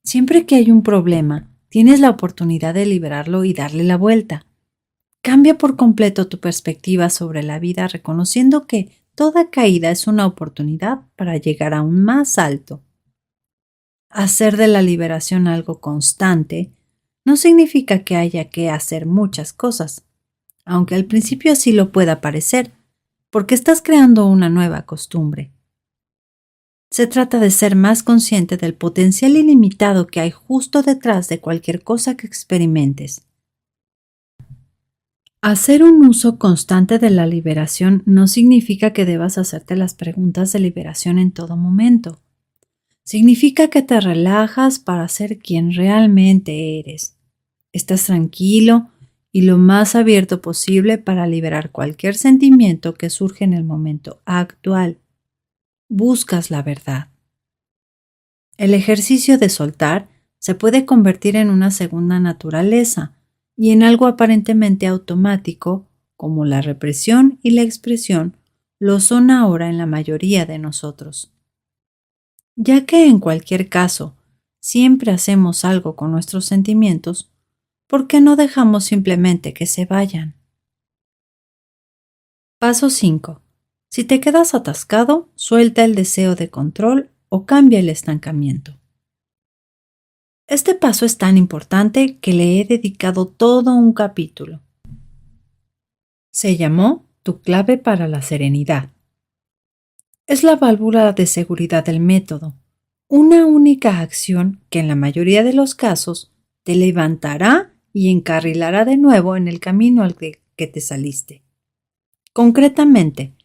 Siempre que hay un problema, tienes la oportunidad de liberarlo y darle la vuelta. Cambia por completo tu perspectiva sobre la vida, reconociendo que toda caída es una oportunidad para llegar aún más alto. Hacer de la liberación algo constante no significa que haya que hacer muchas cosas, aunque al principio así lo pueda parecer, porque estás creando una nueva costumbre. Se trata de ser más consciente del potencial ilimitado que hay justo detrás de cualquier cosa que experimentes. Hacer un uso constante de la liberación no significa que debas hacerte las preguntas de liberación en todo momento. Significa que te relajas para ser quien realmente eres. Estás tranquilo y lo más abierto posible para liberar cualquier sentimiento que surge en el momento actual. Buscas la verdad. El ejercicio de soltar se puede convertir en una segunda naturaleza y en algo aparentemente automático, como la represión y la expresión lo son ahora en la mayoría de nosotros. Ya que en cualquier caso siempre hacemos algo con nuestros sentimientos, ¿por qué no dejamos simplemente que se vayan? Paso 5. Si te quedas atascado, suelta el deseo de control o cambia el estancamiento. Este paso es tan importante que le he dedicado todo un capítulo. Se llamó Tu clave para la serenidad. Es la válvula de seguridad del método, una única acción que en la mayoría de los casos te levantará y encarrilará de nuevo en el camino al que te saliste. Concretamente,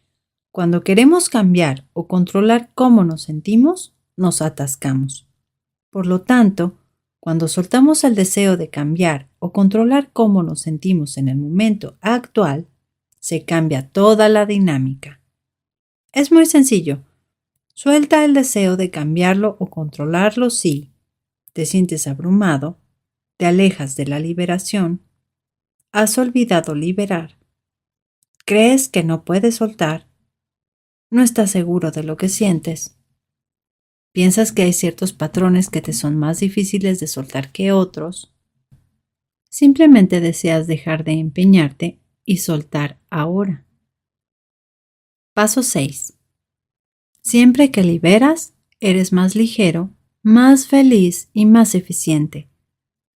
cuando queremos cambiar o controlar cómo nos sentimos, nos atascamos. Por lo tanto, cuando soltamos el deseo de cambiar o controlar cómo nos sentimos en el momento actual, se cambia toda la dinámica. Es muy sencillo. Suelta el deseo de cambiarlo o controlarlo si te sientes abrumado, te alejas de la liberación, has olvidado liberar, crees que no puedes soltar, no estás seguro de lo que sientes, piensas que hay ciertos patrones que te son más difíciles de soltar que otros, simplemente deseas dejar de empeñarte y soltar ahora. Paso 6. Siempre que liberas, eres más ligero, más feliz y más eficiente.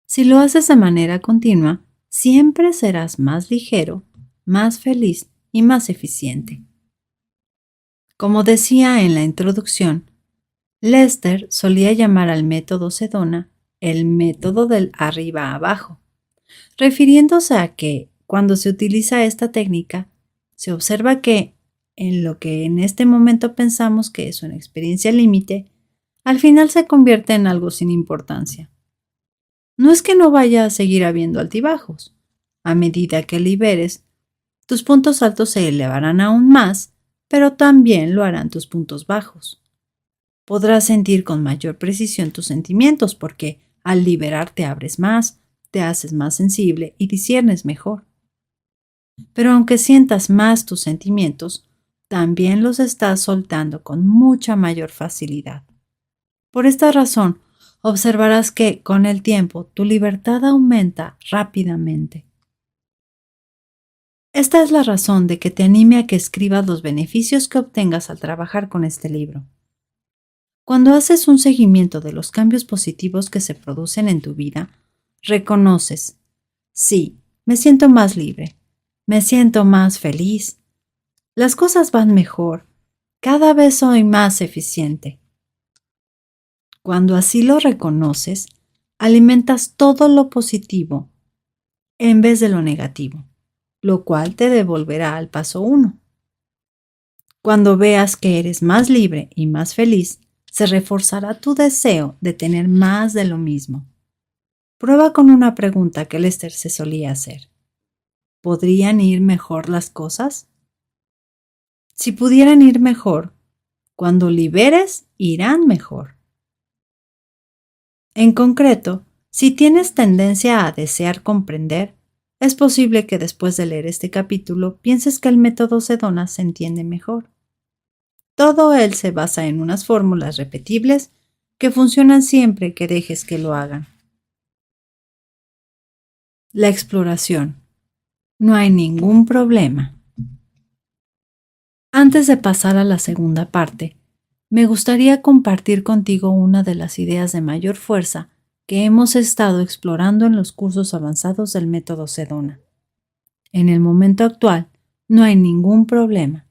Si lo haces de manera continua, siempre serás más ligero, más feliz y más eficiente. Como decía en la introducción, Lester solía llamar al método Sedona el método del arriba abajo, refiriéndose a que, cuando se utiliza esta técnica, se observa que, en lo que en este momento pensamos que es una experiencia límite, al final se convierte en algo sin importancia. No es que no vaya a seguir habiendo altibajos. A medida que liberes, tus puntos altos se elevarán aún más, pero también lo harán tus puntos bajos. Podrás sentir con mayor precisión tus sentimientos porque al liberar te abres más, te haces más sensible y disciernes mejor. Pero aunque sientas más tus sentimientos, también los estás soltando con mucha mayor facilidad. Por esta razón, observarás que con el tiempo tu libertad aumenta rápidamente. Esta es la razón de que te anime a que escribas los beneficios que obtengas al trabajar con este libro. Cuando haces un seguimiento de los cambios positivos que se producen en tu vida, reconoces, sí, me siento más libre, me siento más feliz, las cosas van mejor, cada vez soy más eficiente. Cuando así lo reconoces, alimentas todo lo positivo en vez de lo negativo, lo cual te devolverá al paso 1. Cuando veas que eres más libre y más feliz, se reforzará tu deseo de tener más de lo mismo. Prueba con una pregunta que Lester se solía hacer. ¿Podrían ir mejor las cosas? Si pudieran ir mejor, cuando liberes, irán mejor. En concreto, si tienes tendencia a desear comprender, es posible que después de leer este capítulo pienses que el método Sedona se entiende mejor. Todo él se basa en unas fórmulas repetibles que funcionan siempre que dejes que lo hagan. La exploración. No hay ningún problema. Antes de pasar a la segunda parte, me gustaría compartir contigo una de las ideas de mayor fuerza que hemos estado explorando en los cursos avanzados del método Sedona. En el momento actual, no hay ningún problema.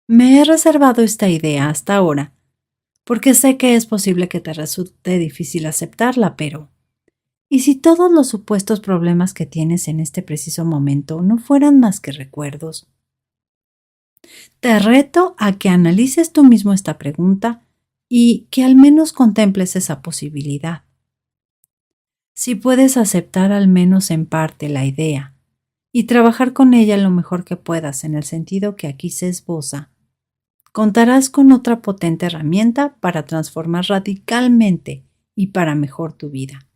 Me he reservado esta idea hasta ahora, porque sé que es posible que te resulte difícil aceptarla, pero ¿y si todos los supuestos problemas que tienes en este preciso momento no fueran más que recuerdos? Te reto a que analices tú mismo esta pregunta y que al menos contemples esa posibilidad. Si puedes aceptar al menos en parte la idea y trabajar con ella lo mejor que puedas en el sentido que aquí se esboza, contarás con otra potente herramienta para transformar radicalmente y para mejor tu vida.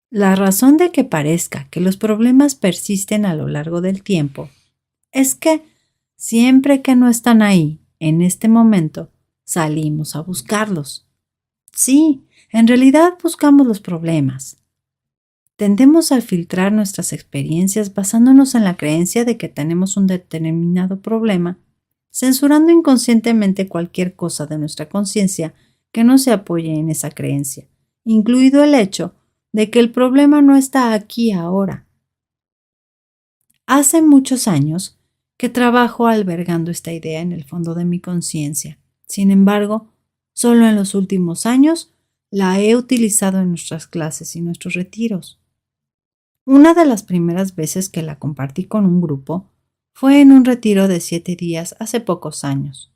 La razón de que parezca que los problemas persisten a lo largo del tiempo es que siempre que no están ahí, en este momento, salimos a buscarlos. Sí, en realidad buscamos los problemas. Tendemos a filtrar nuestras experiencias basándonos en la creencia de que tenemos un determinado problema, censurando inconscientemente cualquier cosa de nuestra conciencia que no se apoye en esa creencia, incluido el hecho de que el problema no está aquí ahora. Hace muchos años que trabajo albergando esta idea en el fondo de mi conciencia. Sin embargo, solo en los últimos años la he utilizado en nuestras clases y nuestros retiros. Una de las primeras veces que la compartí con un grupo fue en un retiro de 7 días hace pocos años.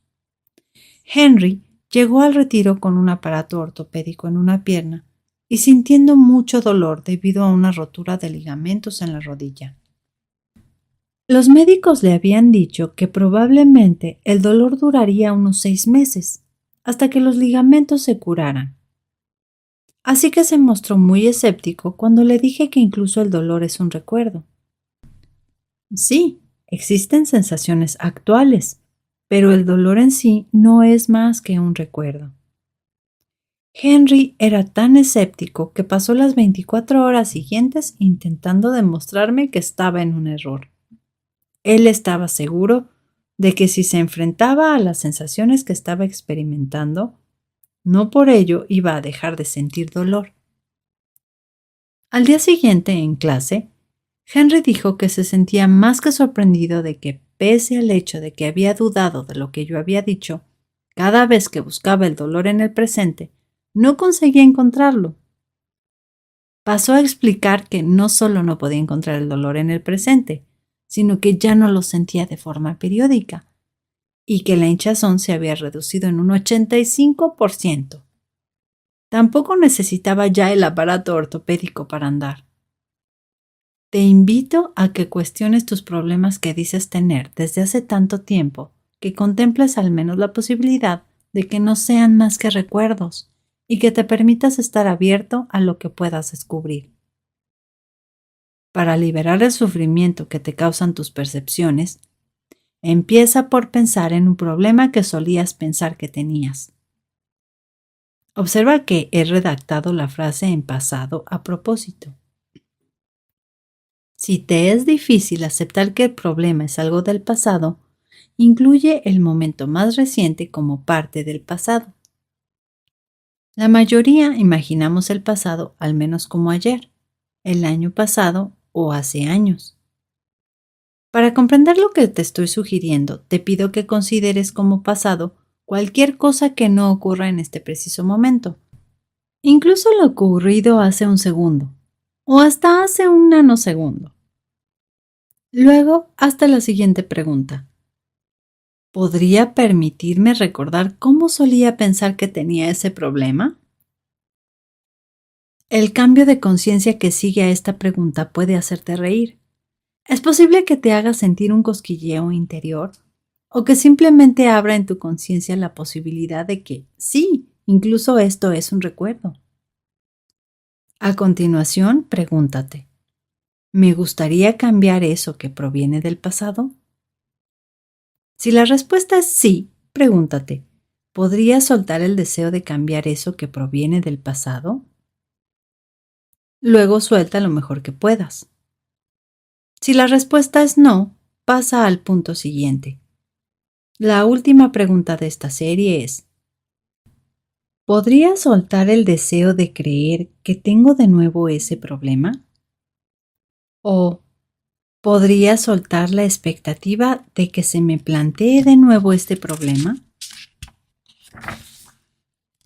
Henry llegó al retiro con un aparato ortopédico en una pierna y sintiendo mucho dolor debido a una rotura de ligamentos en la rodilla. Los médicos le habían dicho que probablemente el dolor duraría unos 6 meses, hasta que los ligamentos se curaran. Así que se mostró muy escéptico cuando le dije que incluso el dolor es un recuerdo. Sí, existen sensaciones actuales, pero el dolor en sí no es más que un recuerdo. Henry era tan escéptico que pasó las 24 horas siguientes intentando demostrarme que estaba en un error. Él estaba seguro de que si se enfrentaba a las sensaciones que estaba experimentando, no por ello iba a dejar de sentir dolor. Al día siguiente, en clase, Henry dijo que se sentía más que sorprendido de que, pese al hecho de que había dudado de lo que yo había dicho, cada vez que buscaba el dolor en el presente, no conseguía encontrarlo. Pasó a explicar que no solo no podía encontrar el dolor en el presente, sino que ya no lo sentía de forma periódica, y que la hinchazón se había reducido en un 85%. Tampoco necesitaba ya el aparato ortopédico para andar. Te invito a que cuestiones tus problemas que dices tener desde hace tanto tiempo, que contemples al menos la posibilidad de que no sean más que recuerdos y que te permitas estar abierto a lo que puedas descubrir. Para liberar el sufrimiento que te causan tus percepciones, empieza por pensar en un problema que solías pensar que tenías. Observa que he redactado la frase en pasado a propósito. Si te es difícil aceptar que el problema es algo del pasado, incluye el momento más reciente como parte del pasado. La mayoría imaginamos el pasado al menos como ayer, el año pasado o hace años. Para comprender lo que te estoy sugiriendo, te pido que consideres como pasado cualquier cosa que no ocurra en este preciso momento, incluso lo ocurrido hace un segundo o hasta hace un nanosegundo. Luego, hazte la siguiente pregunta. ¿Podría permitirme recordar cómo solía pensar que tenía ese problema? El cambio de conciencia que sigue a esta pregunta puede hacerte reír. Es posible que te haga sentir un cosquilleo interior o que simplemente abra en tu conciencia la posibilidad de que sí, incluso esto es un recuerdo. A continuación, pregúntate, ¿me gustaría cambiar eso que proviene del pasado? Si la respuesta es sí, pregúntate, ¿podrías soltar el deseo de cambiar eso que proviene del pasado? Luego suelta lo mejor que puedas. Si la respuesta es no, pasa al punto siguiente. La última pregunta de esta serie es, ¿podría soltar el deseo de creer que tengo de nuevo ese problema? ¿O podría soltar la expectativa de que se me plantee de nuevo este problema?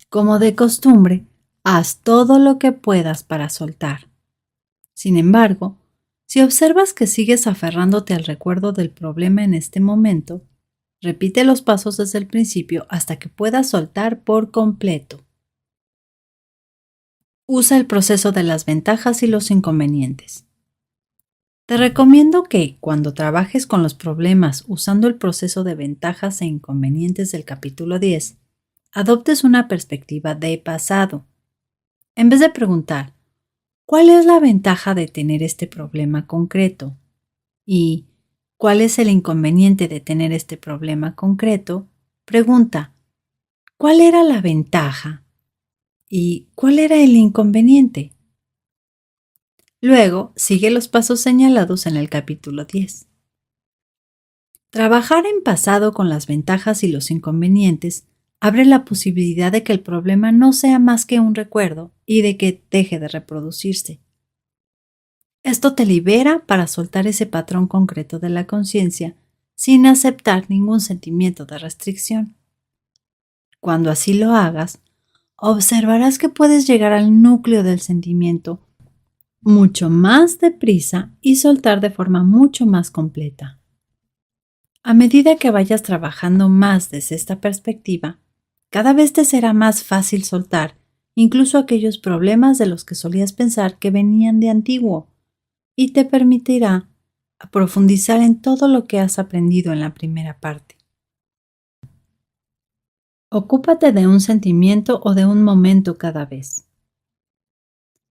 Como de costumbre, haz todo lo que puedas para soltar. Sin embargo, si observas que sigues aferrándote al recuerdo del problema en este momento, repite los pasos desde el principio hasta que puedas soltar por completo. Usa el proceso de las ventajas y los inconvenientes. Te recomiendo que, cuando trabajes con los problemas usando el proceso de ventajas e inconvenientes del capítulo 10, adoptes una perspectiva de pasado. En vez de preguntar, ¿cuál es la ventaja de tener este problema concreto? ¿Y cuál es el inconveniente de tener este problema concreto? Pregunta, ¿cuál era la ventaja? ¿Y cuál era el inconveniente? Luego, sigue los pasos señalados en el capítulo 10. Trabajar en pasado con las ventajas y los inconvenientes abre la posibilidad de que el problema no sea más que un recuerdo y de que deje de reproducirse. Esto te libera para soltar ese patrón concreto de la conciencia sin aceptar ningún sentimiento de restricción. Cuando así lo hagas, observarás que puedes llegar al núcleo del sentimiento mucho más deprisa y soltar de forma mucho más completa. A medida que vayas trabajando más desde esta perspectiva, cada vez te será más fácil soltar incluso aquellos problemas de los que solías pensar que venían de antiguo, y te permitirá profundizar en todo lo que has aprendido en la primera parte. Ocúpate de un sentimiento o de un momento cada vez.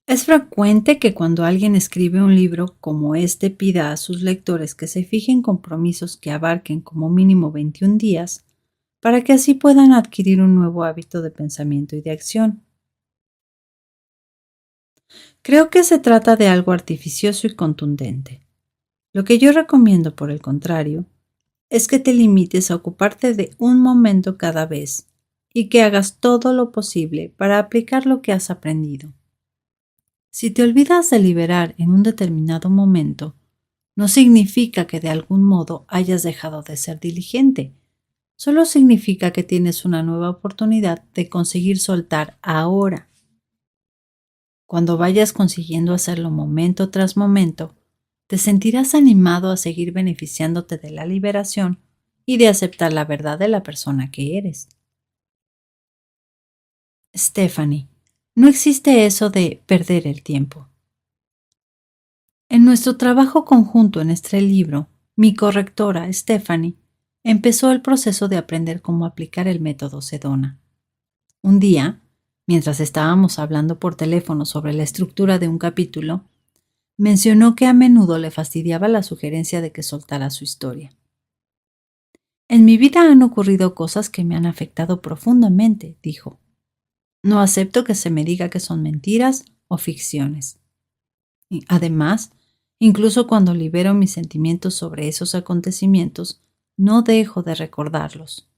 Es frecuente que cuando alguien escribe un libro como este pida a sus lectores que se fijen compromisos que abarquen como mínimo 21 días para que así puedan adquirir un nuevo hábito de pensamiento y de acción. Creo que se trata de algo artificioso y contundente. Lo que yo recomiendo, por el contrario, es que te limites a ocuparte de un momento cada vez y que hagas todo lo posible para aplicar lo que has aprendido. Si te olvidas de liberar en un determinado momento, no significa que de algún modo hayas dejado de ser diligente. Solo significa que tienes una nueva oportunidad de conseguir soltar ahora. Cuando vayas consiguiendo hacerlo momento tras momento, te sentirás animado a seguir beneficiándote de la liberación y de aceptar la verdad de la persona que eres. Stephanie, no existe eso de perder el tiempo. En nuestro trabajo conjunto en este libro, mi correctora, Stephanie, empezó el proceso de aprender cómo aplicar el método Sedona. Un día, mientras estábamos hablando por teléfono sobre la estructura de un capítulo, mencionó que a menudo le fastidiaba la sugerencia de que soltara su historia. En mi vida han ocurrido cosas que me han afectado profundamente, dijo. No acepto que se me diga que son mentiras o ficciones. Y además, incluso cuando libero mis sentimientos sobre esos acontecimientos, no dejo de recordarlos.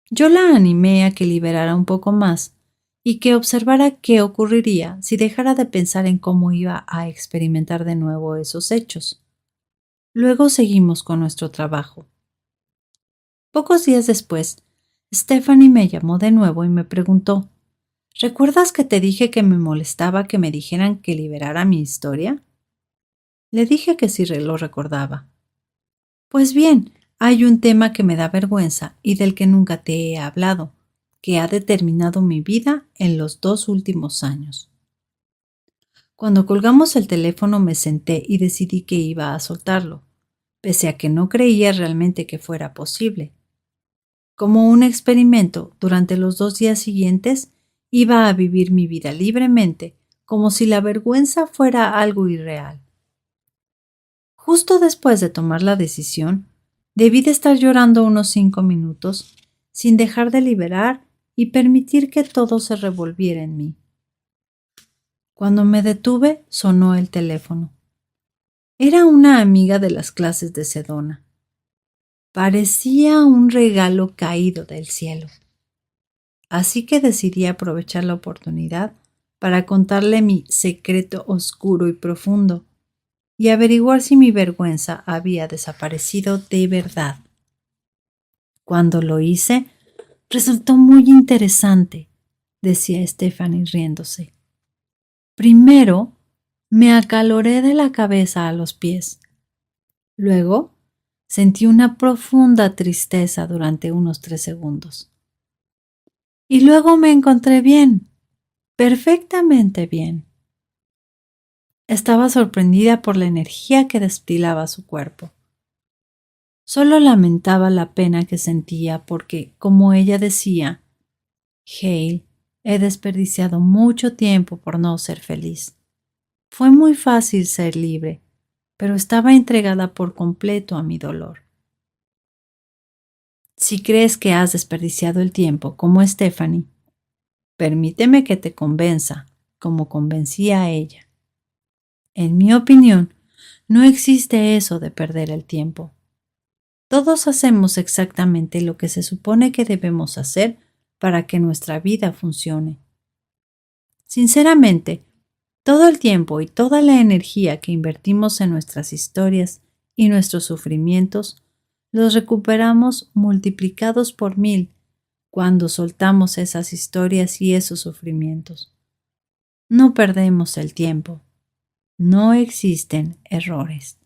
Yo la animé a que liberara un poco más y que observara qué ocurriría si dejara de pensar en cómo iba a experimentar de nuevo esos hechos. Luego seguimos con nuestro trabajo. Pocos días después, Stephanie me llamó de nuevo y me preguntó, ¿recuerdas que te dije que me molestaba que me dijeran que liberara mi historia? Le dije que sí lo recordaba. Pues bien, hay un tema que me da vergüenza y del que nunca te he hablado, que ha determinado mi vida en los 2 últimos años. Cuando colgamos el teléfono me senté y decidí que iba a soltarlo, pese a que no creía realmente que fuera posible. Como un experimento, durante los 2 días siguientes iba a vivir mi vida libremente, como si la vergüenza fuera algo irreal. Justo después de tomar la decisión, debí de estar llorando unos 5 minutos, sin dejar de liberar y permitir que todo se revolviera en mí. Cuando me detuve, sonó el teléfono. Era una amiga de las clases de Sedona. Parecía un regalo caído del cielo. Así que decidí aprovechar la oportunidad para contarle mi secreto oscuro y profundo y averiguar si mi vergüenza había desaparecido de verdad. Cuando lo hice, resultó muy interesante, decía Stephanie riéndose. Primero, me acaloré de la cabeza a los pies. Luego, sentí una profunda tristeza durante unos 3 segundos. Y luego me encontré bien, perfectamente bien. Estaba sorprendida por la energía que destilaba su cuerpo. Solo lamentaba la pena que sentía porque, como ella decía, Hale, he desperdiciado mucho tiempo por no ser feliz. Fue muy fácil ser libre, pero estaba entregada por completo a mi dolor. Si crees que has desperdiciado el tiempo como Stephanie, permíteme que te convenza, como convencía a ella. En mi opinión, no existe eso de perder el tiempo. Todos hacemos exactamente lo que se supone que debemos hacer para que nuestra vida funcione. Sinceramente, todo el tiempo y toda la energía que invertimos en nuestras historias y nuestros sufrimientos los recuperamos multiplicados por 1000 cuando soltamos esas historias y esos sufrimientos. No perdemos el tiempo. No existen errores.